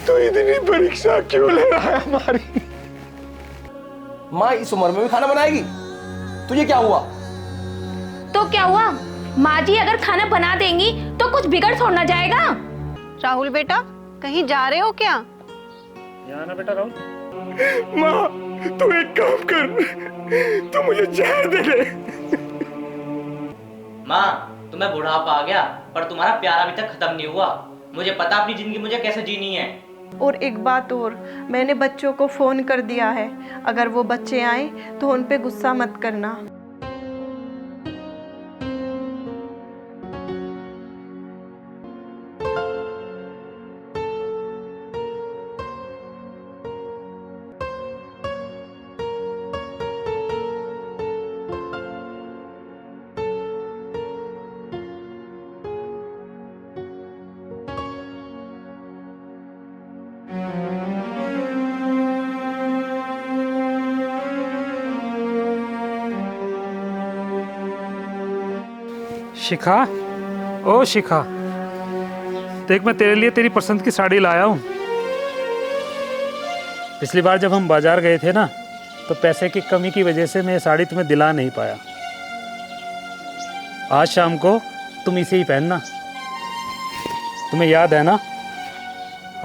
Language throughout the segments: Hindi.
तो इतनी परीक्षा क्यों ले रहा है हमारी? माँ इस उम्र में भी खाना बनाएगी? तुझे क्या हुआ? तो क्या हुआ, माँ जी अगर खाना बना देंगी तो कुछ बिगड़ थोड़ा ना जाएगा। राहुल बेटा, कहीं जा रहे हो क्या? यहाँ ना बेटा राहुल। माँ तू एक काम कर, तू मुझे जहर दे ले। माँ तुम्हें बुढ़ापा आ गया पर तुम्हारा प्यार अभी तक खत्म नहीं हुआ। मुझे पता अपनी जिंदगी मुझे कैसे जीनी है। और एक बात और, मैंने बच्चों को फोन कर दिया है, अगर वो बच्चे आए तो उन पे गुस्सा मत करना। शिखा, ओ शिखा, देख मैं तेरे लिए तेरी पसंद की साड़ी लाया हूँ। पिछली बार जब हम बाजार गए थे ना, तो पैसे की कमी की वजह से मैं ये साड़ी तुम्हें दिला नहीं पाया। आज शाम को तुम इसे ही पहनना। तुम्हें याद है ना,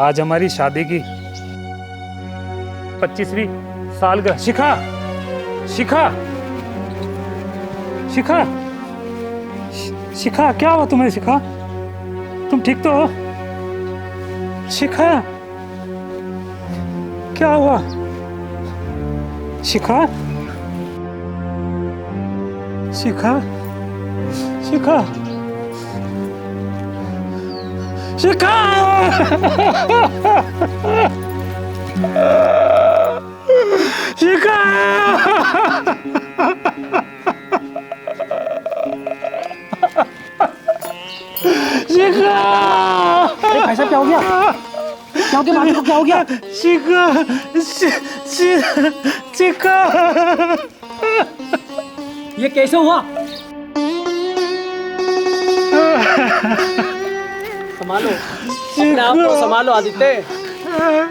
आज हमारी शादी की 25वीं सालगिरह। शिखा, शिखा, शिखा, शिखा, क्या हुआ तुम्हें? शिखा, तुम ठीक तो हो? शिखा, क्या हुआ? शिखा, शिखा, शिखा, शिखा, शिखा, शिखा। अरे भाई साहब क्या हो गया? क्या हो गया मामी को? क्या हो गया? शिखा, शिखा, ये कैसे हुआ? संभालो अपने आप को, संभालो आदित्य।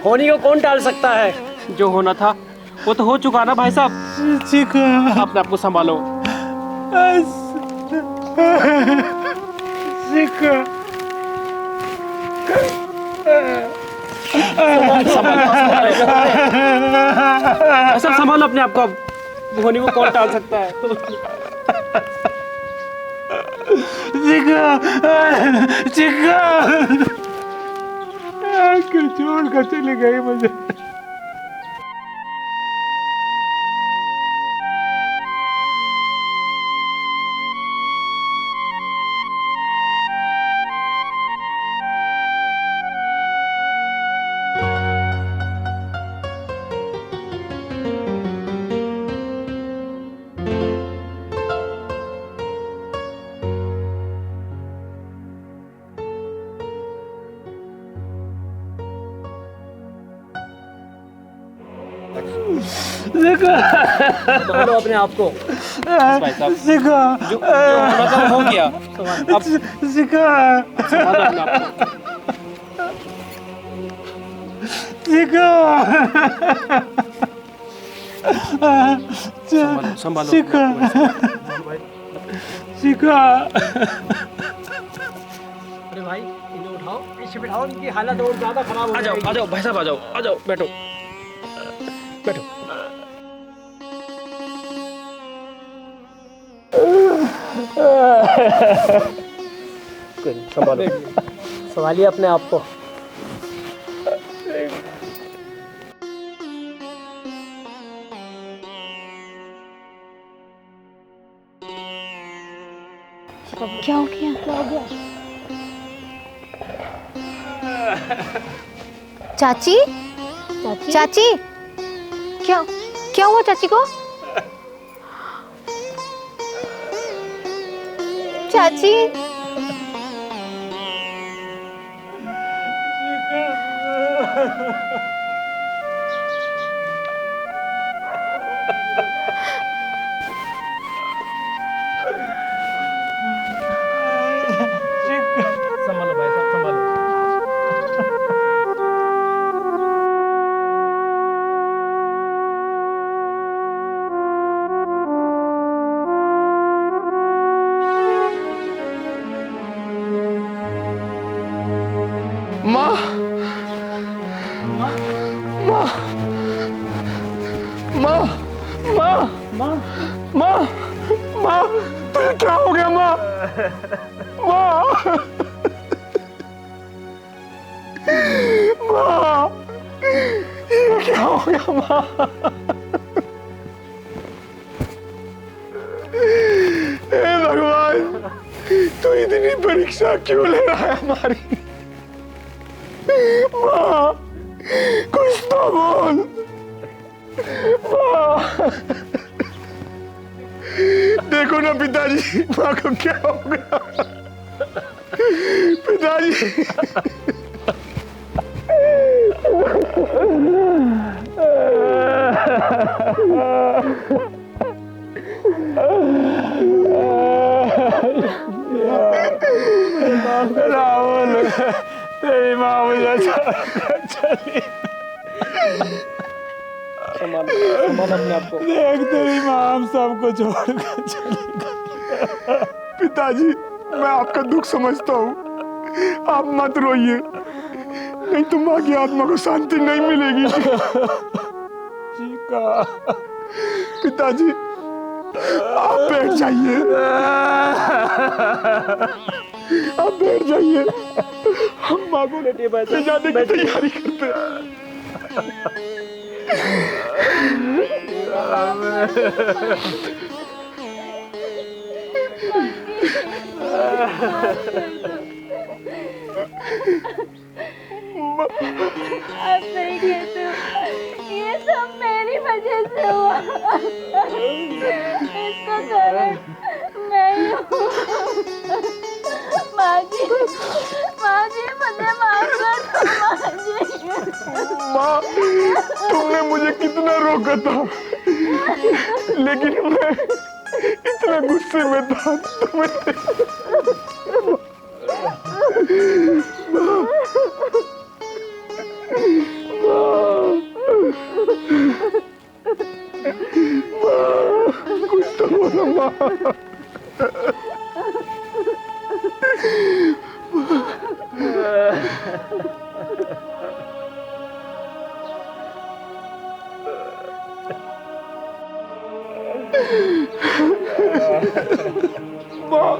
होनी को कौन टाल सकता है? जो होना था वो तो हो चुका ना भाई साहब। शिखा, अपने आप को संभालो। शिखा, सब संभालो अपने आप को। अब होनी को कौन टाल सकता है? शिखा, शिखा, क्यों छोड़ कर चली गई मुझे? संभालो अपने आप को भाई साहब। शिखा, जो होना था वो हो गया। अब शिखा, संभालो अपने आप को। शिखा, संभालो शिखा, शिखा। अरे भाई इन्हें उठाओ, पीछे बिठाओ, इनकी हालत और ज्यादा खराब हो जाएगी। आ जाओ भाई साहब, आ जाओ, बैठो बैठो। संभालो, संभालिए अपने आप को। क्या हो गया? क्या हो गया? चाची, चाची, क्या क्या हुआ चाची को? चाची, संभालो भाई साहब, संभालो। माँ माँ माँ माँ माँ माँ माँ तुझे क्या हो गया माँ? माँ माँ ये क्या हो गया माँ? हे भगवान, तू इतनी परीक्षा क्यों ले रहा है हमारी? माँ कुछ तो बोल माँ। देखो ना पिताजी, माँ को क्या हो गया? पिताजी राहुल, तेरी माँ मुझे चली। संभाल अपने आप को। देख तेरी माँ हम सबको छोड़कर चली गई। पिताजी मैं आपका दुख समझता हूँ, आप मत रोइए, नहीं तो माँ की आत्मा को शांति नहीं मिलेगी। शिखा, पिताजी आप बैठ जाइए, आप बैठ जाइए, हम माँ को ले जाने की तैयारी करते हैं। आप नहीं कहते हो, ये सब मेरी वजह से हुआ। इसका कारण मैं ही हूँ। माँ जी मुझे माफ कर दो माँ जी। माँ तुमने मुझे कितना रोका था, लेकिन मैं इतना गुस्से में था कुछ तो बोलो माँ। माँ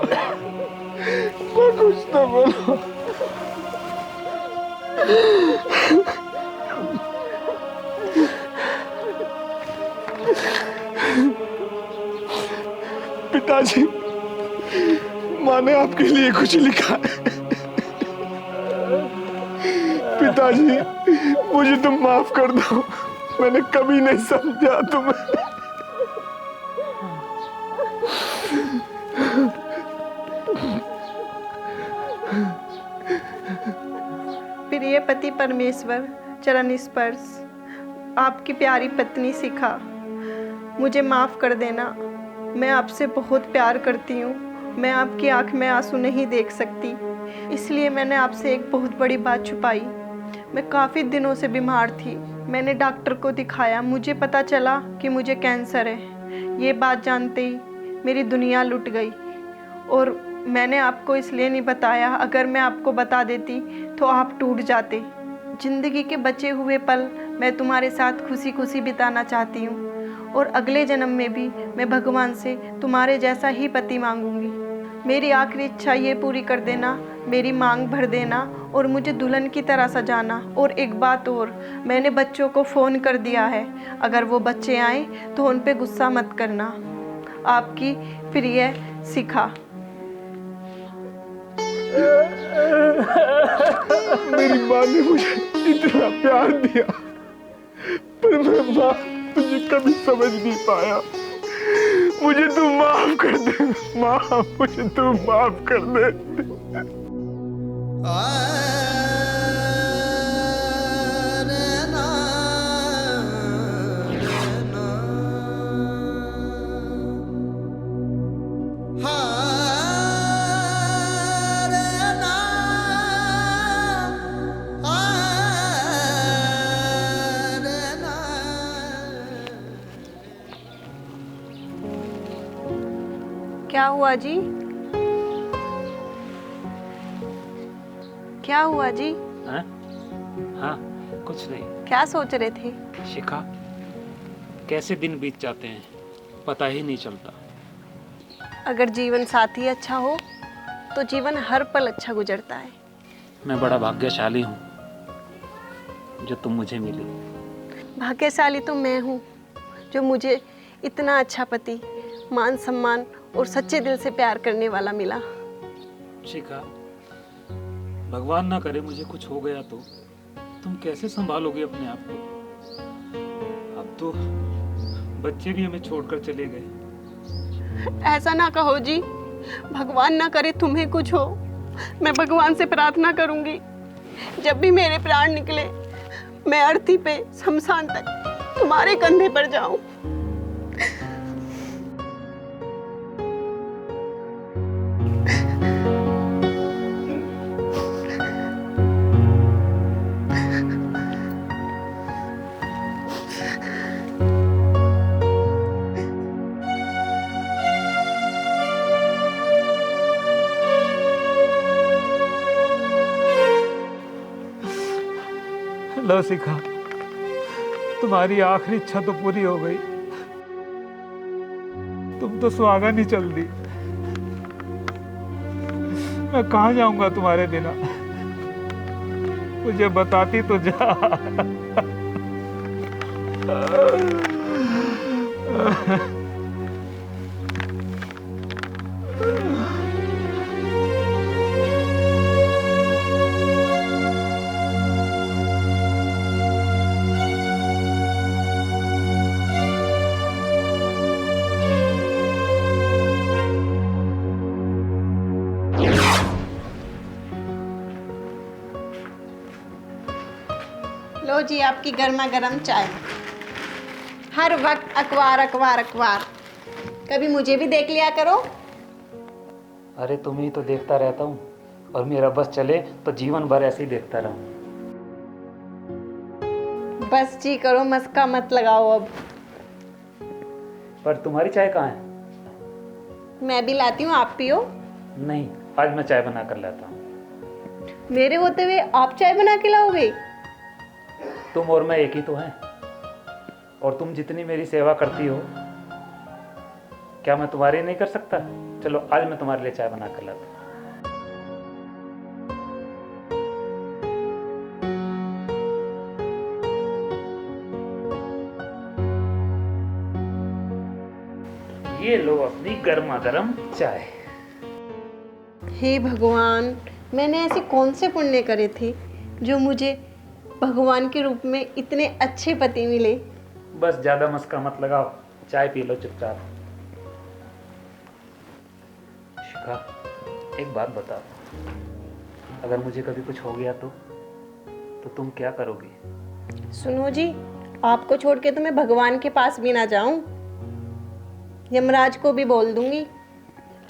कुछ तो बोलो। पिताजी माँ ने आपके लिए कुछ लिखा है। पिताजी मुझे तुम माफ कर दो, मैंने कभी नहीं समझा तुम्हें। प्रिय पति परमेश्वर चरण स्पर्श, आपकी प्यारी पत्नी शिखा, मुझे माफ़ कर देना। मैं आपसे बहुत प्यार करती हूँ, मैं आपकी आंख में आंसू नहीं देख सकती, इसलिए मैंने आपसे एक बहुत बड़ी बात छुपाई। मैं काफ़ी दिनों से बीमार थी, मैंने डॉक्टर को दिखाया, मुझे पता चला कि मुझे कैंसर है। ये बात जानते ही मेरी दुनिया लुट गई और मैंने आपको इसलिए नहीं बताया, अगर मैं आपको बता देती तो आप टूट जाते। ज़िंदगी के बचे हुए पल मैं तुम्हारे साथ खुशी खुशी बिताना चाहती हूँ और अगले जन्म में भी मैं भगवान से तुम्हारे जैसा ही पति मांगूंगी। मेरी आखिरी इच्छा ये पूरी कर देना, मेरी मांग भर देना और मुझे दुल्हन की तरह सजाना। और एक बात और, मैंने बच्चों को फ़ोन कर दिया है, अगर वो बच्चे आए तो उन पे गुस्सा मत करना। आपकी प्रिय शिखा। मेरी माँ ने मुझे इतना प्यार दिया, पर मैं माँ तुझे कभी समझ नहीं पाया। मुझे तू माफ कर दे माँ, मुझे तू माफ कर दे। क्या हुआ जी? क्या हुआ जी? हैं? हाँ, कुछ नहीं। क्या सोच रहे थे? शिखा, कैसे दिन बीत जाते हैं पता ही नहीं चलता। अगर जीवन साथी अच्छा हो तो जीवन हर पल अच्छा गुजरता है। मैं बड़ा भाग्यशाली हूँ जो तुम मुझे मिली। भाग्यशाली तो मैं हूँ जो मुझे इतना अच्छा पति, मान सम्मान और सच्चे दिल से प्यार करने वाला मिला। शिखा, भगवान ना करे मुझे कुछ हो गया तो तुम कैसे संभालोगे अपने आप को? अब तो बच्चे भी हमें छोड़कर चले गए। ऐसा ना कहो जी, भगवान ना करे तुम्हें कुछ हो। मैं भगवान से प्रार्थना करूंगी जब भी मेरे प्राण निकले मैं अर्थी पे शमशान तक तुम्हारे कंधे पर जाऊं। लो शिखा, तुम्हारी आखिरी इच्छा तो पूरी हो गई। तुम तो सुहागन ही चल दी। मैं कहाँ जाऊंगा तुम्हारे बिना? मुझे बताती तो जा। लो जी आपकी गर्मा गर्म चाय। हर वक्त अखबार अखबार अखबार, कभी मुझे भी देख लिया करो। अरे तुम ही तो देखता रहता हूँ, और मेरा बस चले तो जीवन भर ऐसे ही देखता रहूं। बस जी करो, मस्का मत लगाओ अब। पर तुम्हारी चाय कहाँ है? मैं भी लाती हूँ, आप पियो। नहीं, आज मैं चाय बना कर लाता हूँ। मेरे होते हुए आप चाय बना के लाओगे? तुम और मैं एक ही तो हैं, और तुम जितनी मेरी सेवा करती हो क्या मैं तुम्हारी नहीं कर सकता? चलो आज मैं तुम्हारे लिए चाय बना कर लाता हूँ। ये लो अपनी गर्मा गर्म चाय। हे भगवान, मैंने ऐसे कौन से पुण्य करे थे जो मुझे भगवान के रूप में इतने अच्छे पति मिले। बस ज्यादा मस्का मत लगाओ, चाय पी लो चुपचाप। शिखा, एक बात बताओ, अगर मुझे कभी कुछ हो गया तो तुम क्या करोगी? सुनो जी, आपको छोड़ के तो मैं भगवान के पास भी ना जाऊं। यमराज को भी बोल दूंगी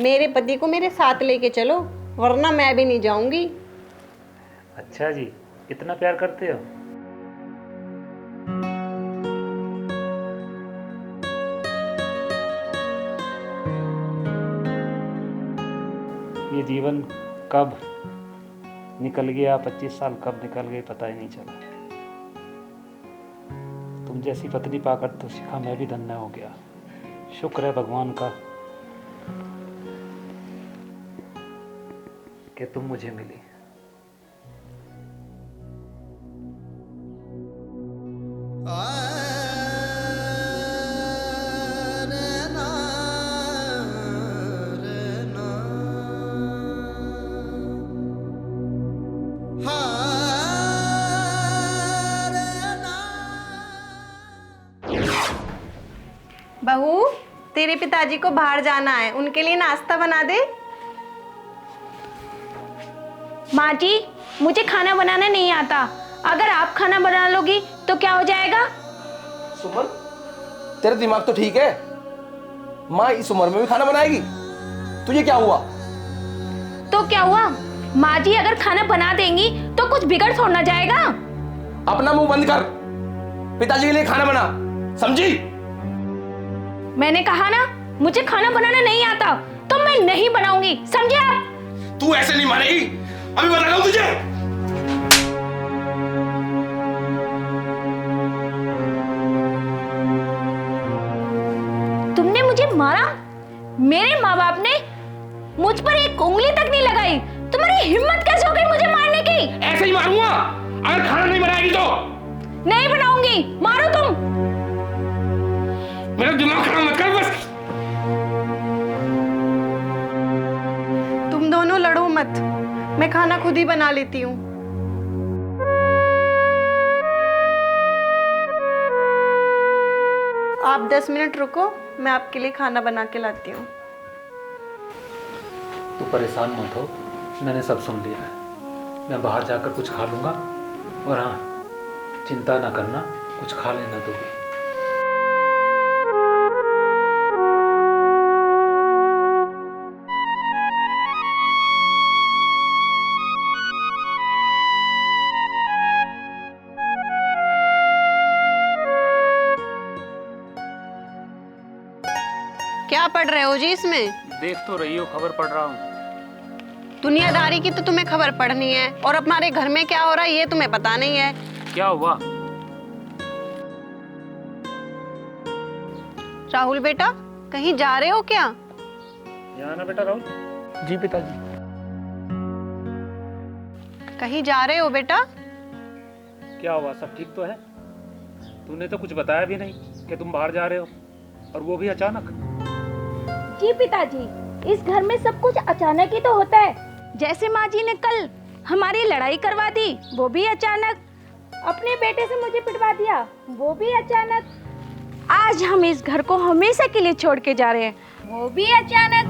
मेरे पति को मेरे साथ लेके चलो, वरना मैं भी नहीं जाऊंगी। अच्छा जी, इतना प्यार करते हो? ये जीवन कब निकल गया, 25 साल कब निकल गए पता ही नहीं चला। तुम जैसी पत्नी पाकर तो शिखा मैं भी धन्य हो गया। शुक्र है भगवान का कि तुम मुझे मिली। बहू, तेरे पिताजी को बाहर जाना है, उनके लिए नाश्ता बना दे। माँ जी, मुझे खाना बनाना नहीं आता। अगर आप खाना बना लोगी तो क्या हो जाएगा? सुमन, तेरा दिमाग तो ठीक है। माँ इस उम्र में भी खाना बनाएगी? तुझे क्या हुआ? तो क्या हुआ? माँ जी अगर खाना बना देंगी तो कुछ बिगड़ थोड़ा ना जाएगा। अपना मुंह बंद कर, पिताजी के लिए खाना बना, समझी? मैंने कहा ना, मुझे खाना बनाना नहीं आता तो मैं नहीं बनाऊंगी, समझे आप? तू ऐसे नहीं मानेगी, अभी बता रहा हूं तुझे। आपने? मुझ पर एक उंगली तक नहीं लगाई। तुम्हारी हिम्मत कैसे हो गई मुझे मारने की? ऐसे ही मारूंगा अगर खाना नहीं बनाएगी तो। नहीं बनाऊंगी, मारो तुम। मेरा दिमाग खराब मत कर बस। तुम दोनों लड़ो मत, मैं खाना खुद ही बना लेती हूँ। आप 10 मिनट रुको, मैं आपके लिए खाना बना के लाती हूँ। तू परेशान मत हो, मैंने सब सुन लिया है। मैं बाहर जाकर कुछ खा लूँगा। और हाँ, चिंता ना करना, कुछ खा लेना तू भी। क्या पढ़ रहे हो जी इसमें? देख तो रही हो, खबर पढ़ रहा हूँ। दुनियादारी की तो तुम्हें खबर पढ़नी है, और हमारे घर में क्या हो रहा है ये तुम्हें पता नहीं है। क्या हुआ? राहुल बेटा, कहीं जा रहे हो क्या? यहाँ ना बेटा राहुल। जी पिताजी। कहीं जा रहे हो बेटा? क्या हुआ, सब ठीक तो है? तूने तो कुछ बताया भी नहीं कि तुम बाहर जा रहे हो, और वो भी अचानक। जी पिताजी, इस घर में सब कुछ अचानक ही तो होता है। जैसे माँ जी ने कल हमारी लड़ाई करवा दी, वो भी अचानक। अपने बेटे से मुझे पिटवा दिया, वो भी अचानक। आज हम इस घर को हमेशा के लिए छोड़ के जा रहे हैं, वो भी अचानक।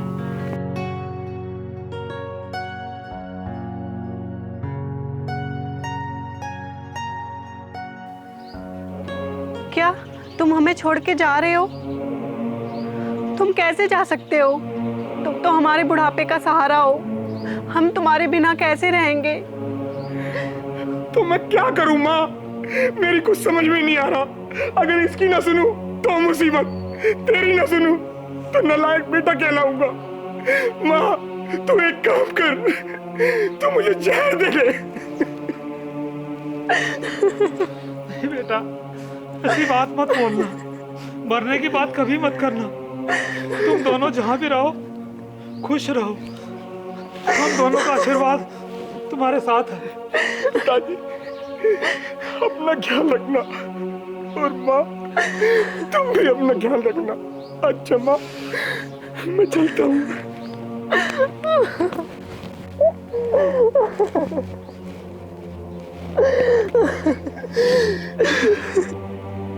क्या तुम हमें छोड़ के जा रहे हो? तुम कैसे जा सकते हो? तुम तो हमारे बुढ़ापे का सहारा हो, हम तुम्हारे बिना कैसे रहेंगे? तो मैं क्या करूं माँ? मेरी कुछ समझ में नहीं आ रहा। अगर इसकी ना सुनूं तो मुसीबत, तेरी ना सुनूं तो नालायक बेटा कहलाऊंगा। माँ तू एक काम कर, तू मुझे जहर दे दे। नहीं बेटा, ऐसी बात मत बोलना। मरने की बात कभी मत करना। तुम दोनों जहाँ भी रहो खुश रहो। हम दोनों का आशीर्वाद तुम्हारे साथ है। पिताजी अपना ख्याल रखना, और माँ तुम भी अपना ख्याल रखना। अच्छा माँ, मैं चलता हूँ।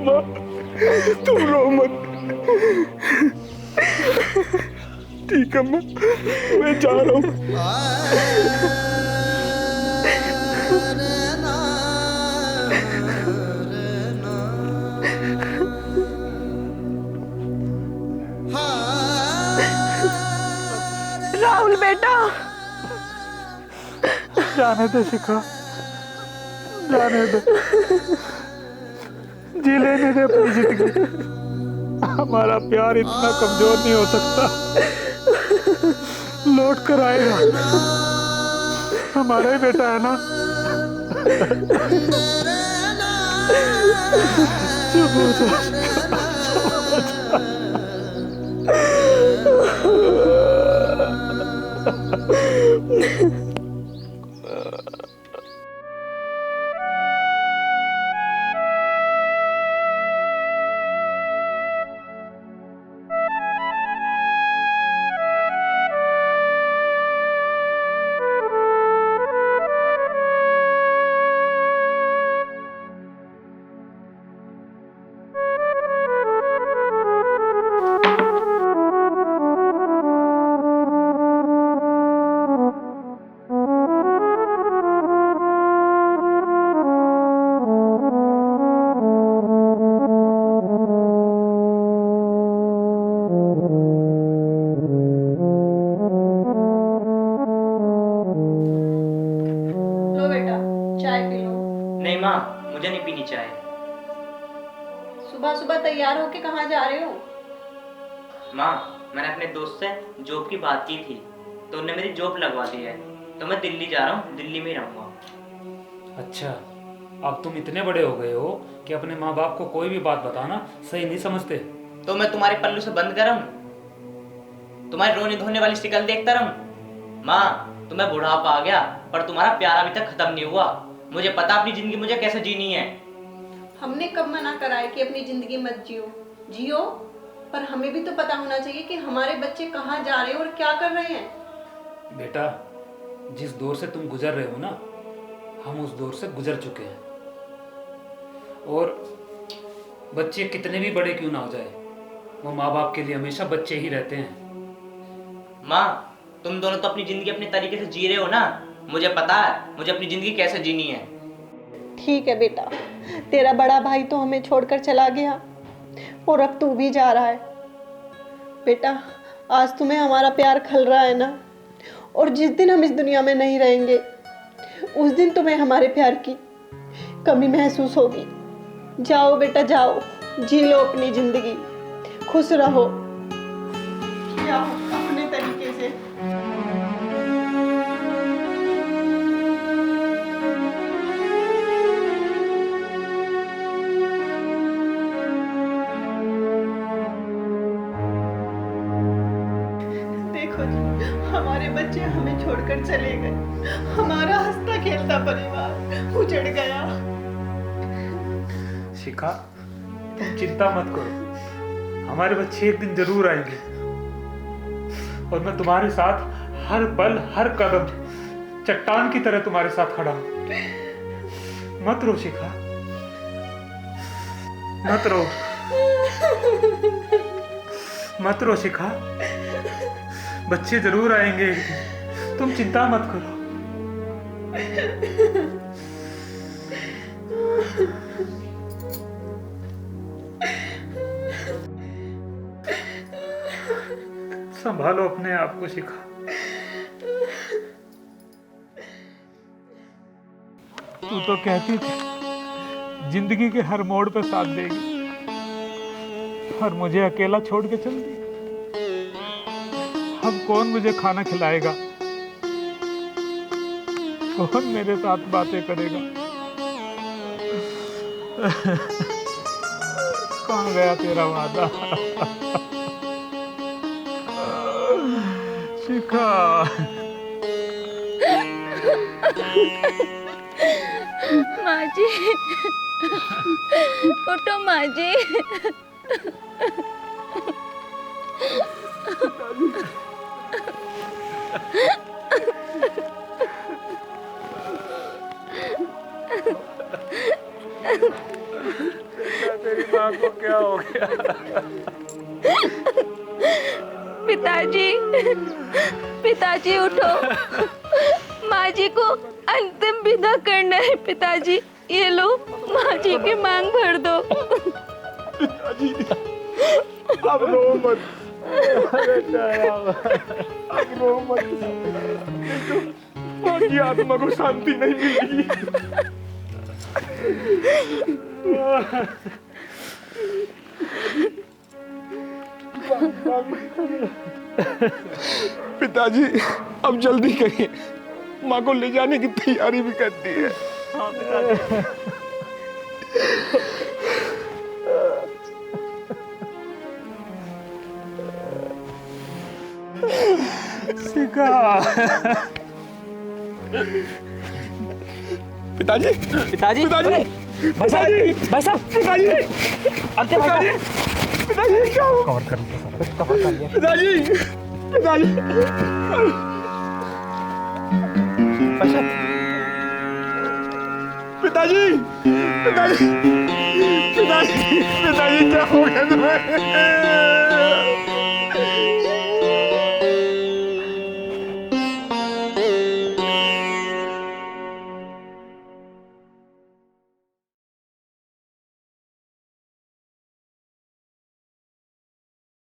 माँ तुम रो मत। ठीक है माँ, मैं जा रहा हूँ। राहुल बेटा, जाने दे शिखा, जाने दे। जी लेने दे अपनी जिंदगी। हमारा प्यार इतना कमजोर नहीं हो सकता, लौट कर आएगा। हमारा ही बेटा है ना। चुप हो जा। लो बेटा चाय पी लो। नहीं माँ, मुझे नहीं पीनी चाय। सुबह सुबह तैयार होके कहाँ जा रहे हो? माँ, मैंने अपने दोस्त से जॉब की बात की थी, तो उन्होंने मेरी जॉब लगवा दी है। तो मैं दिल्ली जा रहा हूँ, दिल्ली में ही रहूँगा। अच्छा, अब तुम इतने बड़े हो गए हो कि अपने माँ बाप को कोई भी बात बताना सही नहीं समझते। तो मैं तुम्हारे पल्लू से बंद कराऊँ? तुम्हारी रोने धोने वाली शक्ल देखता रहूं? माँ, तुम्हें बुढ़ापा आ गया पर तुम्हारा प्यार अभी तक खत्म नहीं हुआ। मुझे पता अपनी जिंदगी मुझे कैसे जीनी है। हमने कब मना करा है कि अपनी ज़िंदगी मत जियो? जियो, पर हमें भी तो पता होना चाहिए कि हमारे बच्चे कहाँ जा रहे हैं और क्या कर रहे हैं। बेटा, जिस दौर से तुम गुजर रहे हो ना, हम उस दौर से गुजर चुके हैं। और बच्चे कितने भी बड़े क्यों ना हो जाए, वो माँ बाप के लिए हमेशा बच्चे ही रहते हैं। माँ, तुम दोनों तो अपनी जिंदगी अपने तरीके से जी रहे हो ना। मुझे पता है मुझे अपनी जिंदगी कैसे जीनी है। ठीक है बेटा, तेरा बड़ा भाई तो हमें छोड़कर चला गया और अब तू भी जा रहा है। बेटा, आज तुम्हें हमारा प्यार खल रहा है ना, और जिस दिन हम इस दुनिया में नहीं रहेंगे उस दिन तुम्हें हमारे प्यार की कमी महसूस होगी। जाओ बेटा, जाओ, जी लो अपनी जिंदगी, खुश रहो, जाओ अपने तरीके से। देखो जी, हमारे बच्चे हमें छोड़कर चले गए, हमारा हंसता खेलता परिवार उजड़ गया। शिखा, तुम चिंता मत करो, हमारे बच्चे एक दिन जरूर आएंगे और मैं तुम्हारे साथ हर पल हर कदम चट्टान की तरह तुम्हारे साथ खड़ा हूं। मत रो शिखा, मत रो, मत रो शिखा, बच्चे जरूर आएंगे एक दिन, तुम चिंता मत करो। संभालो अपने आप को शिखा। तू तो कहती थी जिंदगी के हर मोड़ पे साथ देगी, और मुझे अकेला छोड़ के चल दी। अब कौन मुझे खाना खिलाएगा, कौन मेरे साथ बातें करेगा? कहाँ गया तेरा वादा शिखा? माँ जी, उठो माँ जी। तेरी माँ को क्या हो गया? पिताजी, पिताजी उठो, माँ जी को अंतिम विदा करना है। पिताजी, ये लो, माँ जी की मांग भर दो। पिताजी, अब रो मत, अब रो मत, माँ की आत्मा को शांति नहीं मिलेगी। पिताजी, अब जल्दी करिए, माँ को ले जाने की तैयारी भी करती है। हाँ पिताजी। शिखा। पिताजी, पिताजी, पिताजी, भाई साहब, भाई साहब, पिताजी, अंतिम पिताजी, पिताजी, क्या हुआ? कवर कर लिया, पिताजी, पिताजी, भाई साहब, पिताजी, पिताजी, पिताजी, पिताजी, क्या हो गया तुम्हें?